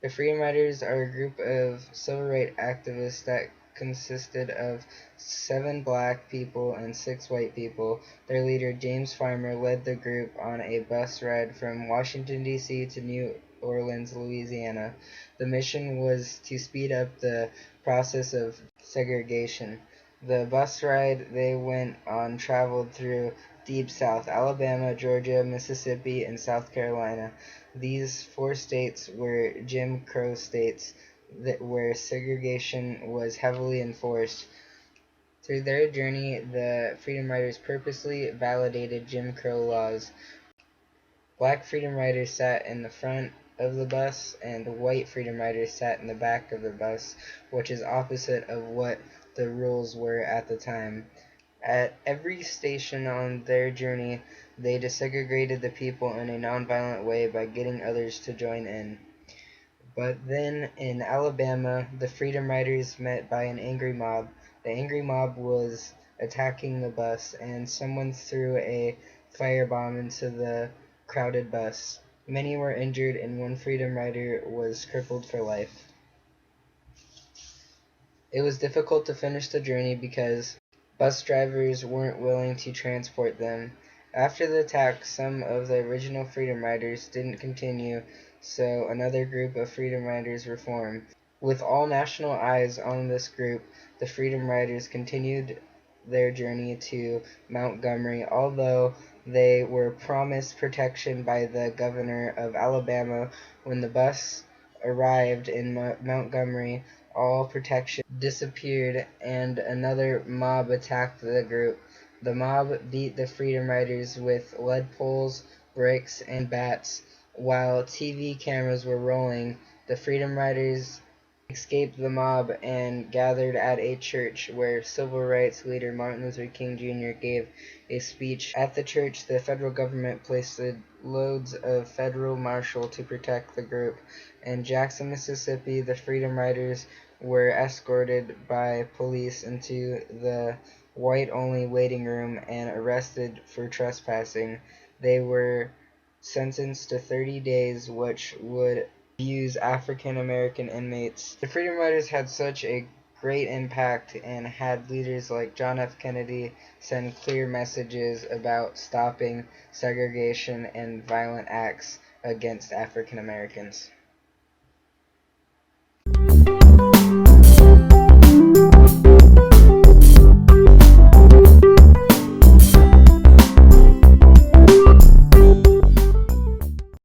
The Freedom Riders are a group of civil rights activists that consisted of 7 black people and 6 white people. Their leader, James Farmer, led the group on a bus ride from Washington, D.C. to New Orleans, Louisiana. The mission was to speed up the process of segregation. The bus ride they went on traveled through Deep South: Alabama, Georgia, Mississippi, and South Carolina. These 4 states were Jim Crow states where segregation was heavily enforced. Through their journey, the Freedom Riders purposely validated Jim Crow laws. Black Freedom Riders sat in the front of the bus, and white Freedom Riders sat in the back of the bus, which is opposite of what the rules were at the time. At every station on their journey, they desegregated the people in a nonviolent way by getting others to join in. But then in Alabama, the Freedom Riders met by an angry mob. The angry mob was attacking the bus, and someone threw a firebomb into the crowded bus. Many were injured, and one Freedom Rider was crippled for life. It was difficult to finish the journey because bus drivers weren't willing to transport them. After the attack, some of the original Freedom Riders didn't continue, so another group of Freedom Riders were formed. With all national eyes on this group, the Freedom Riders continued their journey to Montgomery, although they were promised protection by the governor of Alabama. When the bus arrived in Montgomery, all protection disappeared, and another mob attacked the group. The mob beat the Freedom Riders with lead poles, bricks, and bats. While TV cameras were rolling, the Freedom Riders escaped the mob and gathered at a church where civil rights leader Martin Luther King Jr. gave a speech. At the church, the federal government placed loads of federal marshals to protect the group. In Jackson, Mississippi, the Freedom Riders were escorted by police into the white-only waiting room and arrested for trespassing. They were sentenced to 30 days, which would abuse African American inmates. The Freedom Riders had such a great impact and had leaders like John F. Kennedy send clear messages about stopping segregation and violent acts against African Americans.